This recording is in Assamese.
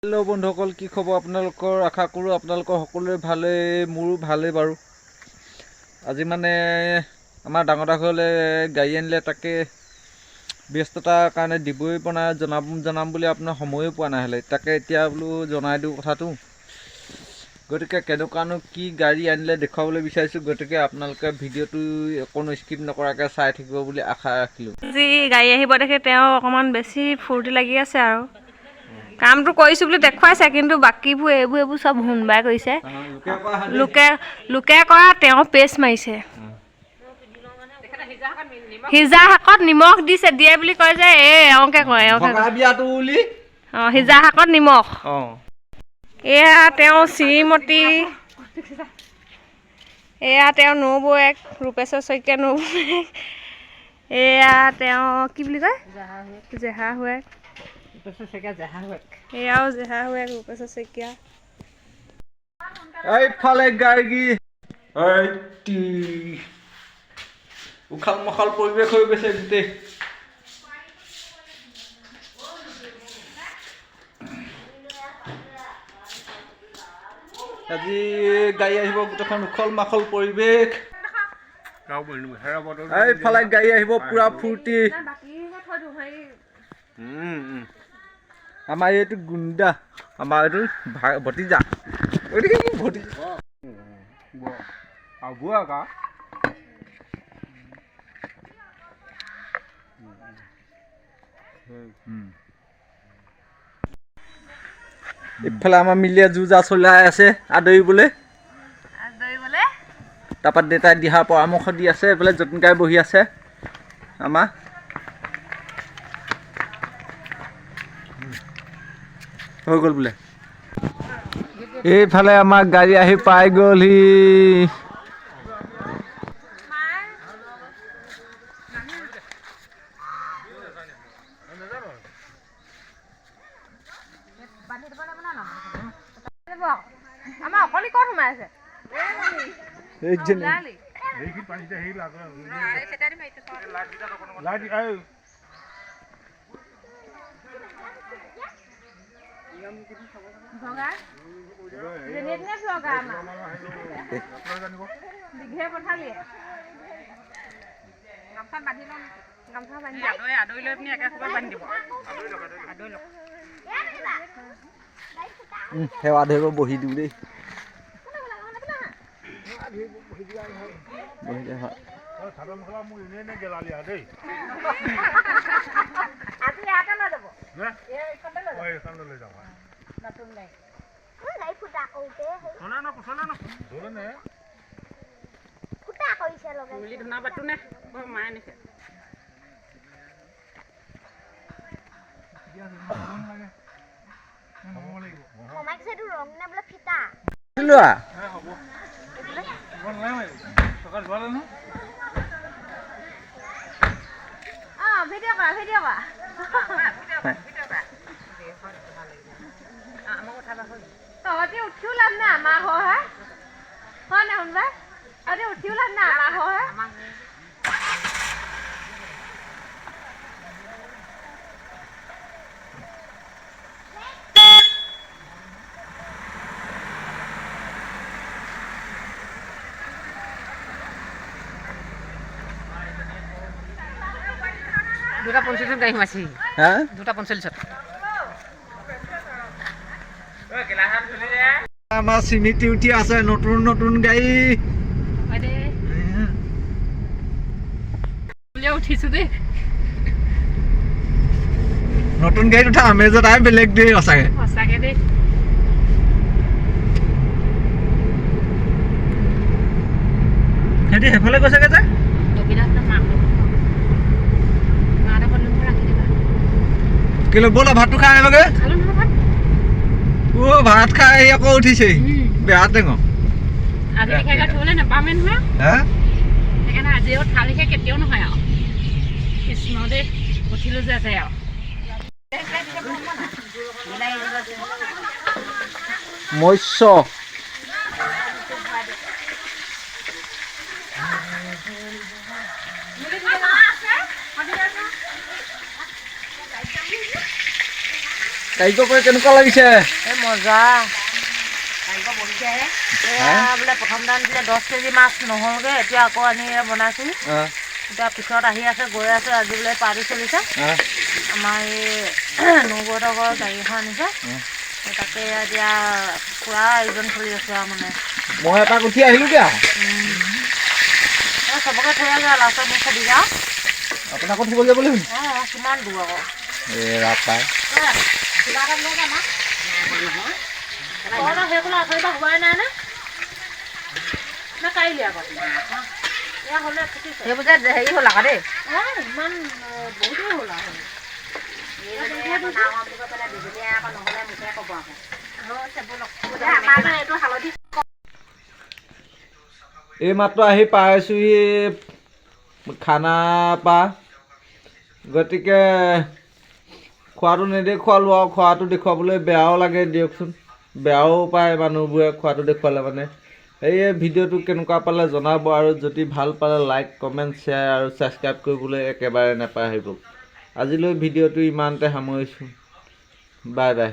হেল্ল' বন্ধুসকল, কি খবৰ আপোনালোকৰ? আশা কৰোঁ আপোনালোকৰ সকলোৰে ভালে, মোৰো ভালেই বাৰু। আজি মানে আমাৰ ডাঙৰ ডাঙৰলৈ গাড়ী আনিলে, তাকে ব্যস্ততাৰ কাৰণে দিবই পৰা নাই। জনাম বুলি আপোনাৰ সময়ো পোৱা নাই হ'লে, তাকে এতিয়া বোলো জনাই দিওঁ কথাটো। গতিকে কেনেকুৱানো কি গাড়ী আনিলে দেখুৱাবলৈ বিচাৰিছোঁ, গতিকে আপোনালোকে ভিডিঅ'টো অকণো স্কিপ নকৰাকৈ চাই থাকিব বুলি আশা ৰাখিলোঁ। যি গাড়ী আহিব দেখি তেওঁ অকণমান বেছি ফূৰ্তি লাগি আছে আৰু কামটো কৰিছোঁ বুলি দেখুৱাইছে, কিন্তু বাকীবোৰ এইবোৰ চব হুনবাই কৰিছে। লোকে কৰা তেওঁ পেষ্ট মাৰিছে। সিজা শাকত নিমখ দিয়ে বুলি কয় যে, এওঁকে কয় সিজা শাকত নিমখ। এয়া তেওঁ শ্ৰীমতী, এয়া তেওঁ নবৌৱেক, ৰূপেশ্বৰ শইকীয়া নবৌৱেক। এয়া তেওঁ কি বুলি কয়, জেহা হুৱেক। এয়াও জেহা হুৱেক, ৰূপেশ্বৰ শইকীয়া। এইফালে গাড়ী উখাল মাখাল পৰিৱেশ হৈ গৈছে গোটেই। আজি গাড়ী আহিব, গোটেইখন উখল মাখল পৰিৱেশ। এইফালে গাড়ী আহিব, পুৰা ফূৰ্তি। আমাৰ এইটো গুণ্ডা, আমাৰ এইটো ভতিজা। ইফালে আমাৰ মিলিয়ে যুঁজা চলাই আছে আদৰিবলৈ। তাৰপৰা দেউতাই দিহাৰ পৰামৰ্শ দি আছে। এইফালে যতিনকাই বহি আছে আমাৰ। হৈ গ'ল বোলে। এইফালে আমাৰ গাড়ী আহি পাই গ'লহি। আমাৰ অকলি ক'ত সোমাই আছে? সেৱা ধৰিব বহি দিওঁ দেই। তহঁতি উঠিও লাভ নাই, আমাৰ ঘৰ হে হয় নে শুনবা? তহঁতি উঠিও লাভ নাই, আমাৰ ঘৰ হে। দুটা 45 গাড়ী সোমাইছে। দুটা 45। আমাৰ চিমিতি উঠি আছে নতুন নতুন গাড়ী। উঠিছো দেই, নতুন গাড়ীত উঠা আমেজত আই বেলেগ দেই। সঁচাকে দেই। সিহঁতি সেইফালে গৈছেগে যে। কেলৈ ব'লা ভাতটো খাই আহিবগে। ভাত খাই আহি আকৌ উঠিছে বেয়া টেঙ। কেতিয়াও নহয় আৰু কৃষ্ণ দেই উঠিলো যে আছে আৰু মৎস্য কাৰিকৰ কৰি কেনেকুৱা লাগিছে এই মজা কাৰিকৰ বহিছেহে বোলে প্ৰথম দিনা দিলে 10 কেজি মাছ নহ'লগৈ এতিয়া আকৌ আনি বনাইছোঁ এতিয়া পিছত আহি আছে গৈ আছে আজি বোলে পাৰ্টি চলিছে আমাৰ এই নবৌহঁতৰ ঘৰৰ গাড়ী এখন আনিছে তাকে এতিয়া পূৰা আয়োজন চলি আছে আৰু মানে মই এপাক উঠি আহিলোঁগৈ আৰু চবকে থৈ আগে লাষ্টত মোক সুধি যাওঁ আপোনাকো থ'ব যাব লাগিব অঁ কিমান দূৰ আকৌ ৰাপাই কিবা এটা লৈ যাম সেইফালে আঁচনিটা হোৱাই নাই নে কাইলৈ আকৌ এয়া হ'লে সেইবোৰ যে হেৰি হ'ল আকৌ দেই ইমান বহুতেই হ'ল আৰু এই মাত্ৰ আহি পাইছোঁহি খানা পা গতিকে খোৱাটো নেদেখুৱালোঁ আৰু খোৱাটো দেখুৱাবলৈ বেয়াও লাগে দিয়কচোন বেয়াও পায় মানুহবোৰে খোৱাটো দেখুৱালে মানে এই ভিডিঅ'টো কেনেকুৱা পালে জনাব আৰু যদি ভাল পালে লাইক কমেণ্ট শ্বেয়াৰ আৰু ছাবস্ক্ৰাইব কৰিবলৈ একেবাৰে নাপাহৰিব আজিলৈ ভিডিঅ'টো ইমানতে সামৰিছোঁ বাই বাই